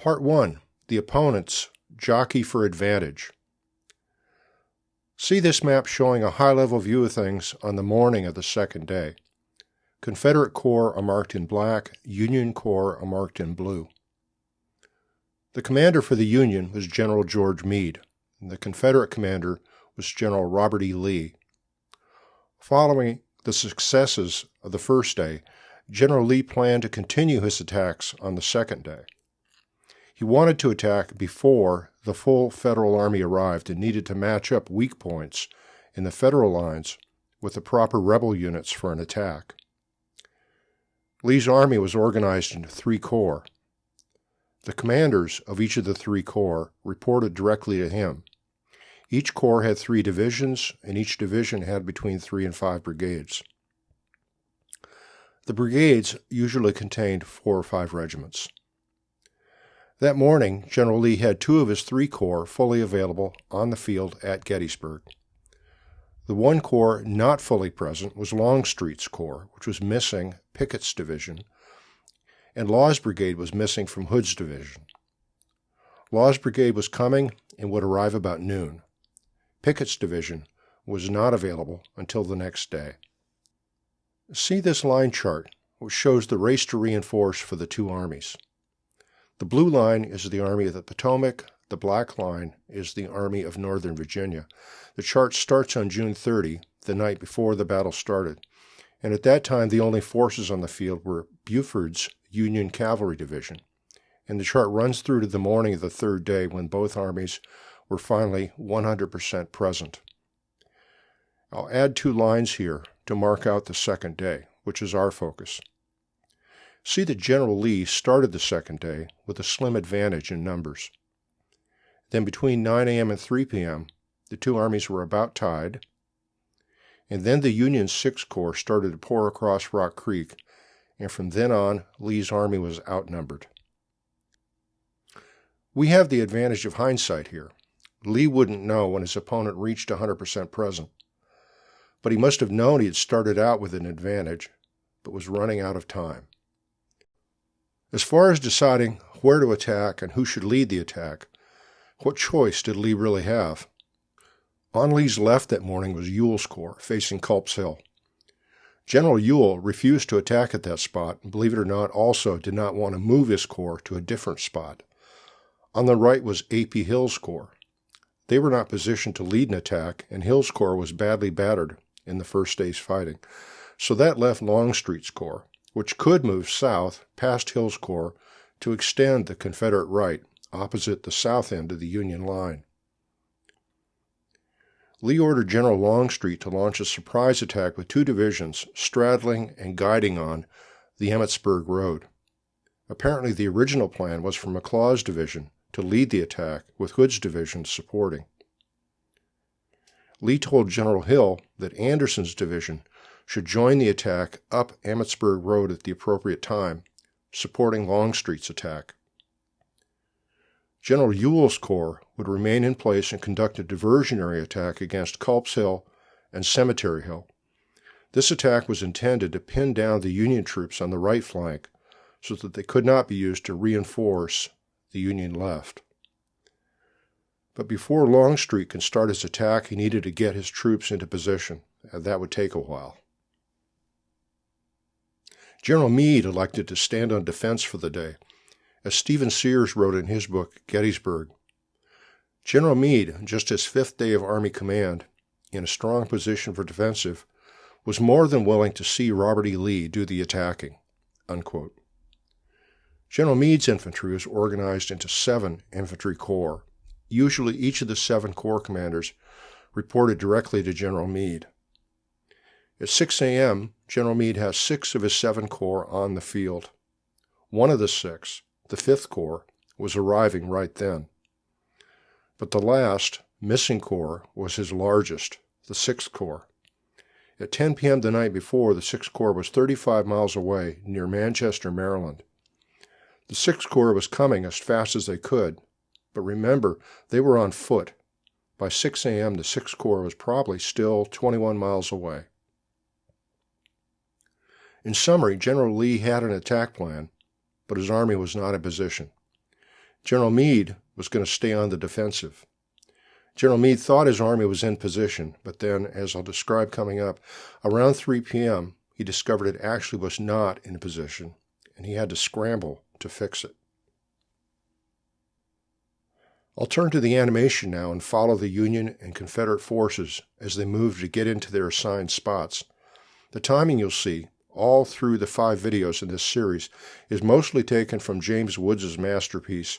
Part 1. The opponents jockey for advantage. See this map showing a high-level view of things on the morning of the second day. Confederate corps are marked in black, Union corps are marked in blue. The commander for the Union was General George Meade, and the Confederate commander was General Robert E. Lee. Following the successes of the first day, General Lee planned to continue his attacks on the second day. He wanted to attack before the full Federal Army arrived and needed to match up weak points in the Federal lines with the proper rebel units for an attack. Lee's army was organized into 3 corps. The commanders of each of the 3 corps reported directly to him. Each corps had 3 divisions, and each division had between 3 and 5 brigades. The brigades usually contained 4 or 5 regiments. That morning, General Lee had 2 of his 3 corps fully available on the field at Gettysburg. The one corps not fully present was Longstreet's corps, which was missing Pickett's division, and Law's brigade was missing from Hood's division. Law's brigade was coming and would arrive about noon. Pickett's division was not available until the next day. See this line chart, which shows the race to reinforce for the 2 armies. The blue line is the Army of the Potomac. The black line is the Army of Northern Virginia. The chart starts on June 30, the night before the battle started, and at that time the only forces on the field were Buford's Union Cavalry Division, and the chart runs through to the morning of the 3rd day when both armies were finally 100% present. I'll add 2 lines here to mark out the second day, which is our focus. See that General Lee started the second day with a slim advantage in numbers. Then between 9 a.m. and 3 p.m., the 2 armies were about tied, and then the Union 6th Corps started to pour across Rock Creek, and from then on, Lee's army was outnumbered. We have the advantage of hindsight here. Lee wouldn't know when his opponent reached 100% present, but he must have known he had started out with an advantage, but was running out of time. As far as deciding where to attack and who should lead the attack, what choice did Lee really have? On Lee's left that morning was Ewell's corps, facing Culp's Hill. General Ewell refused to attack at that spot, and believe it or not, also did not want to move his corps to a different spot. On the right was A.P. Hill's corps. They were not positioned to lead an attack, and Hill's corps was badly battered in the first day's fighting, so that left Longstreet's corps, which could move south past Hill's corps to extend the Confederate right opposite the south end of the Union line. Lee ordered General Longstreet to launch a surprise attack with 2 divisions straddling and guiding on the Emmitsburg Road. Apparently the original plan was for McLaws' division to lead the attack with Hood's division supporting. Lee told General Hill that Anderson's division should join the attack up Emmitsburg Road at the appropriate time, supporting Longstreet's attack. General Ewell's corps would remain in place and conduct a diversionary attack against Culp's Hill and Cemetery Hill. This attack was intended to pin down the Union troops on the right flank so that they could not be used to reinforce the Union left. But before Longstreet can start his attack, he needed to get his troops into position, and that would take a while. General Meade elected to stand on defense for the day. As Stephen Sears wrote in his book, Gettysburg, General Meade, just his 5th day of Army command, in a strong position for defensive, was more than willing to see Robert E. Lee do the attacking. Unquote. General Meade's infantry was organized into 7 infantry corps. Usually each of the 7 corps commanders reported directly to General Meade. At 6 a.m., General Meade has 6 of his 7 corps on the field. One of the 6, the 5th Corps, was arriving right then. But the last, missing corps was his largest, the 6th Corps. At 10 p.m. the night before, the 6th Corps was 35 miles away near Manchester, Maryland. The 6th Corps was coming as fast as they could, but remember, they were on foot. By 6 a.m., the 6th Corps was probably still 21 miles away. In summary, General Lee had an attack plan, but his army was not in position. General Meade was going to stay on the defensive. General Meade thought his army was in position, but then, as I'll describe coming up, around 3 p.m., he discovered it actually was not in position, and he had to scramble to fix it. I'll turn to the animation now and follow the Union and Confederate forces as they move to get into their assigned spots. The timing you'll see, all through the 5 videos in this series, is mostly taken from James Woods' masterpiece,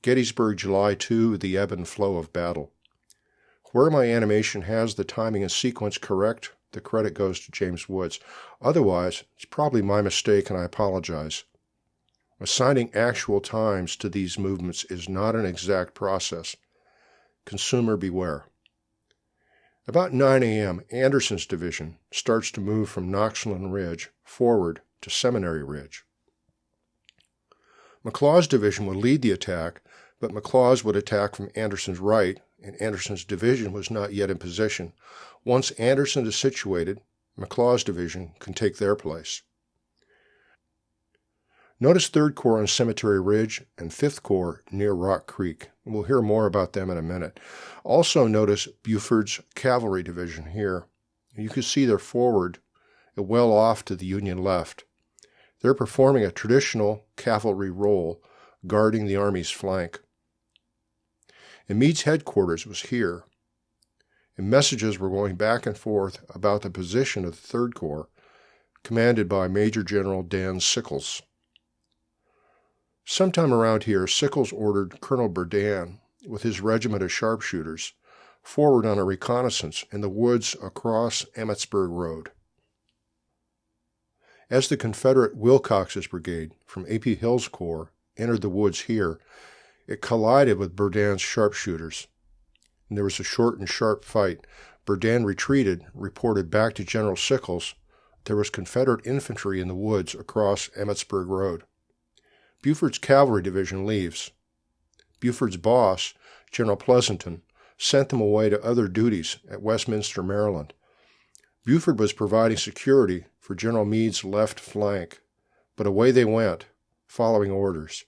Gettysburg, July 2, The Ebb and Flow of Battle. Where my animation has the timing and sequence correct, the credit goes to James Woods. Otherwise, it's probably my mistake and I apologize. Assigning actual times to these movements is not an exact process. Consumer beware. About 9 a.m., Anderson's division starts to move from Knoxland Ridge forward to Seminary Ridge. McLaws' division would lead the attack, but McLaws would attack from Anderson's right, and Anderson's division was not yet in position. Once Anderson is situated, McLaws' division can take their place. Notice 3rd Corps on Cemetery Ridge and 5th Corps near Rock Creek. We'll hear more about them in a minute. Also notice Buford's cavalry division here. You can see they're forward, well off to the Union left. They're performing a traditional cavalry role, guarding the Army's flank. And Meade's headquarters was here, and messages were going back and forth about the position of the 3rd Corps, commanded by Major General Dan Sickles. Sometime around here, Sickles ordered Colonel Berdan, with his regiment of sharpshooters, forward on a reconnaissance in the woods across Emmitsburg Road. As the Confederate Wilcox's brigade from A.P. Hill's corps entered the woods here, it collided with Berdan's sharpshooters, and there was a short and sharp fight. Berdan retreated, reported back to General Sickles there was Confederate infantry in the woods across Emmitsburg Road. Buford's cavalry division leaves. Buford's boss, General Pleasanton, sent them away to other duties at Westminster, Maryland. Buford was providing security for General Meade's left flank, but away they went, following orders.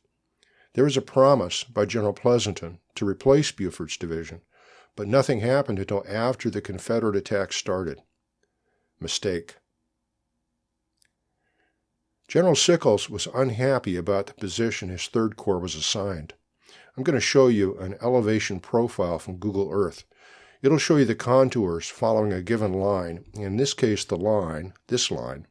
There was a promise by General Pleasanton to replace Buford's division, but nothing happened until after the Confederate attack started. Mistake. General Sickles was unhappy about the position his 3rd Corps was assigned. I'm going to show you an elevation profile from Google Earth. It'll show you the contours following a given line, in this case the line, this line,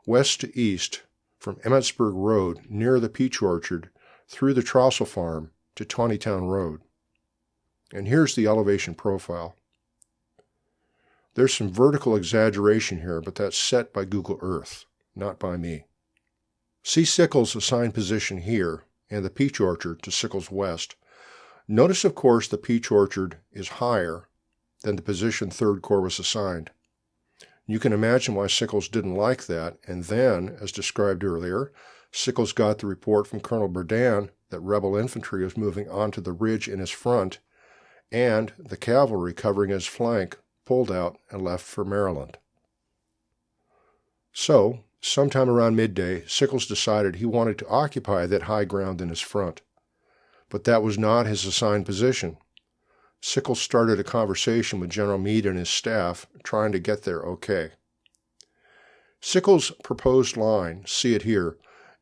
west to east from Emmitsburg Road near the Peach Orchard through the Trossel Farm to Tawnytown Road. And here's the elevation profile. There's some vertical exaggeration here, but that's set by Google Earth, not by me. See Sickles' assigned position here, and the Peach Orchard to Sickles' west. Notice, of course, the Peach Orchard is higher than the position 3rd Corps was assigned. You can imagine why Sickles didn't like that, and then, as described earlier, Sickles got the report from Colonel Berdan that rebel infantry was moving onto the ridge in his front, and the cavalry covering his flank pulled out and left for Maryland. So, sometime around midday, Sickles decided he wanted to occupy that high ground in his front. But that was not his assigned position. Sickles started a conversation with General Meade and his staff, trying to get there okay. Sickles' proposed line, see it here,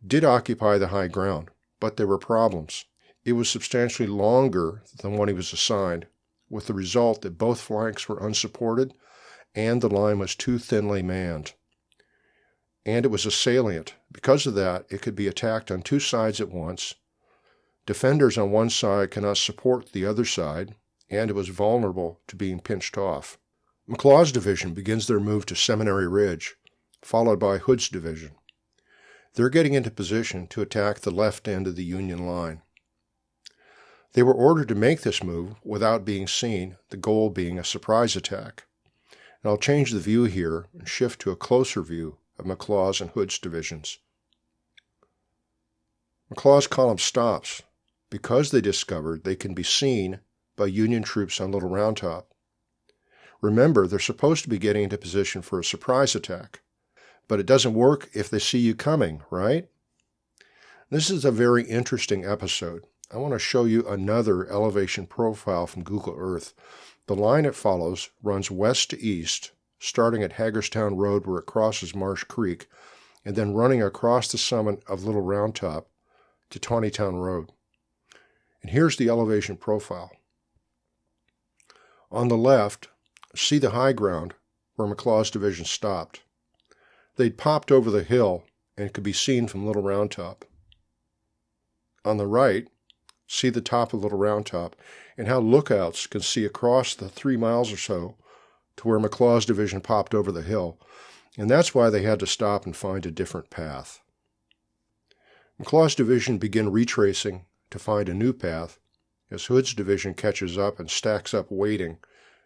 did occupy the high ground, but there were problems. It was substantially longer than what he was assigned, with the result that both flanks were unsupported and the line was too thinly manned. And it was a salient. Because of that, it could be attacked on 2 sides at once. Defenders on one side cannot support the other side, and it was vulnerable to being pinched off. McLaws' division begins their move to Seminary Ridge, followed by Hood's division. They're getting into position to attack the left end of the Union line. They were ordered to make this move without being seen, the goal being a surprise attack. And I'll change the view here and shift to a closer view of McLaws and Hood's divisions. McLaws' column stops because they discovered they can be seen by Union troops on Little Round Top. Remember, they're supposed to be getting into position for a surprise attack, but it doesn't work if they see you coming, right? This is a very interesting episode. I want to show you another elevation profile from Google Earth. The line it follows runs west to east, starting at Hagerstown Road where it crosses Marsh Creek, and then running across the summit of Little Round Top to Tawnytown Road. And here's the elevation profile. On the left, see the high ground where McLaws' division stopped. They'd popped over the hill and could be seen from Little Round Top. On the right, see the top of Little Round Top and how lookouts can see across the 3 miles or so to where McLaws' division popped over the hill, and that's why they had to stop and find a different path. McLaws' division began retracing to find a new path as Hood's division catches up and stacks up waiting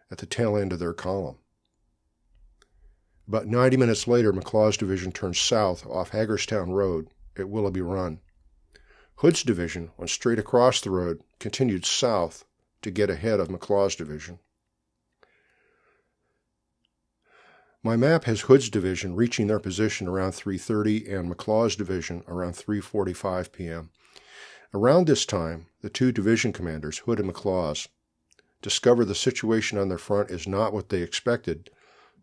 at the tail end of their column. About 90 minutes later, McLaws' division turned south off Hagerstown Road at Willoughby Run. Hood's division went straight across the road, continued south to get ahead of McLaws' division. My map has Hood's division reaching their position around 3:30 and McLaws' division around 3:45 p.m. Around this time, the two division commanders, Hood and McLaws, discover the situation on their front is not what they expected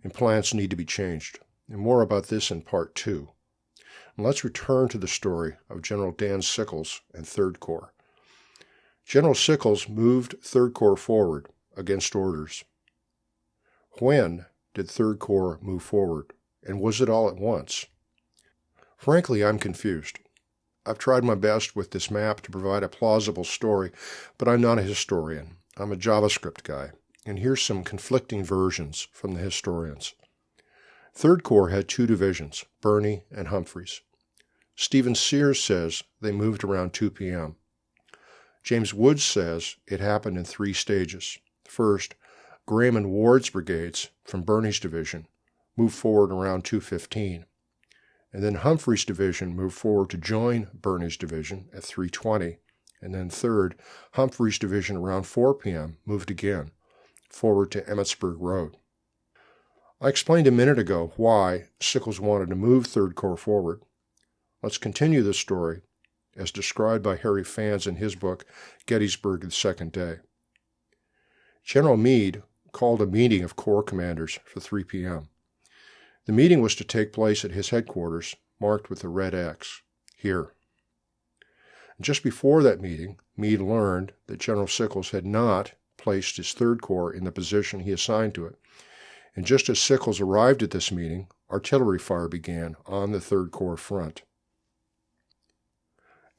and plans need to be changed. And more about this in Part 2. And let's return to the story of General Dan Sickles and 3rd Corps. General Sickles moved 3rd Corps forward against orders. When did 3rd Corps move forward, and was it all at once? Frankly, I'm confused. I've tried my best with this map to provide a plausible story, but I'm not a historian. I'm a JavaScript guy, and here's some conflicting versions from the historians. 3rd Corps had 2 divisions, Birney and Humphreys. Stephen Sears says they moved around 2 p.m. James Woods says it happened in 3 stages. First, Graham and Ward's brigades from Birney's division moved forward around 2:15, and then Humphreys' division moved forward to join Birney's division at 3:20, and then third, Humphreys' division around 4 p.m. moved again forward to Emmitsburg Road. I explained a minute ago why Sickles wanted to move 3rd Corps forward. Let's continue this story as described by Harry Fans in his book, Gettysburg, the Second Day. General Meade called a meeting of Corps commanders for 3 p.m. The meeting was to take place at his headquarters, marked with a red X, here. Just before that meeting, Meade learned that General Sickles had not placed his 3rd Corps in the position he assigned to it, and just as Sickles arrived at this meeting, artillery fire began on the 3rd Corps front.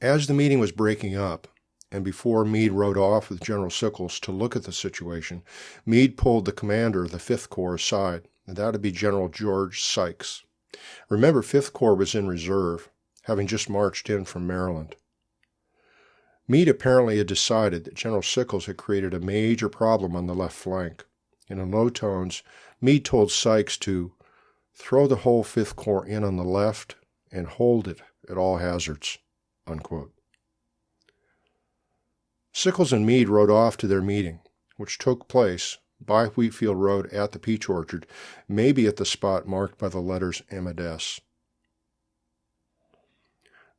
As the meeting was breaking up, and before Meade rode off with General Sickles to look at the situation, Meade pulled the commander of the 5th Corps aside, and that would be General George Sickles. Remember, 5th Corps was in reserve, having just marched in from Maryland. Meade apparently had decided that General Sickles had created a major problem on the left flank, and in low tones, Meade told Sickles to throw the whole 5th Corps in on the left and hold it at all hazards, unquote. Sickles and Meade rode off to their meeting, which took place by Wheatfield Road at the Peach Orchard, maybe at the spot marked by the letters M and S.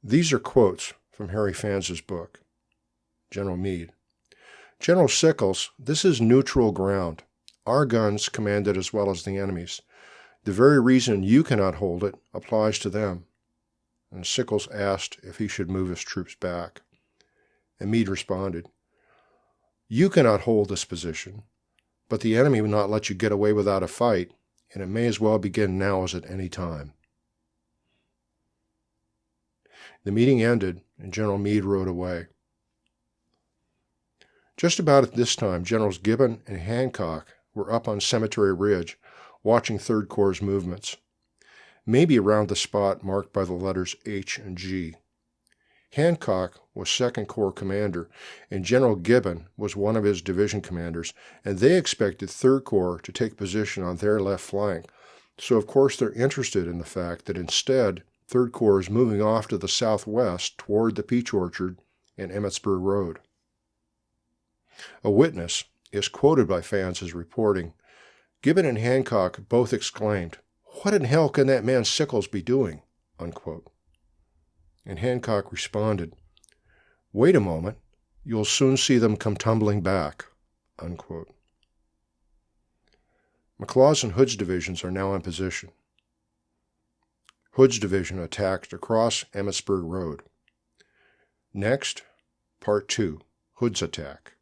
These are quotes from Harry Fans's book, General Meade. General Sickles, this is neutral ground. Our guns command it as well as the enemy's. The very reason you cannot hold it applies to them. And Sickles asked if he should move his troops back. And Meade responded, "You cannot hold this position, but the enemy will not let you get away without a fight, and it may as well begin now as at any time." The meeting ended, and General Meade rode away. Just about at this time, Generals Gibbon and Hancock were up on Cemetery Ridge, watching 3rd Corps' movements, maybe around the spot marked by the letters H and G. Hancock was 2nd Corps commander, and General Gibbon was one of his division commanders, and they expected 3rd Corps to take position on their left flank. So, of course, they're interested in the fact that instead, 3rd Corps is moving off to the southwest toward the Peach Orchard and Emmitsburg Road. A witness is quoted by Fans as reporting, "Gibbon and Hancock both exclaimed, 'What in hell can that man Sickles be doing?' unquote. And Hancock responded, 'Wait a moment. You'll soon see them come tumbling back." Unquote. McLaws and Hood's divisions are now in position. Hood's division attacked across Emmitsburg Road. Next, Part 2, Hood's attack.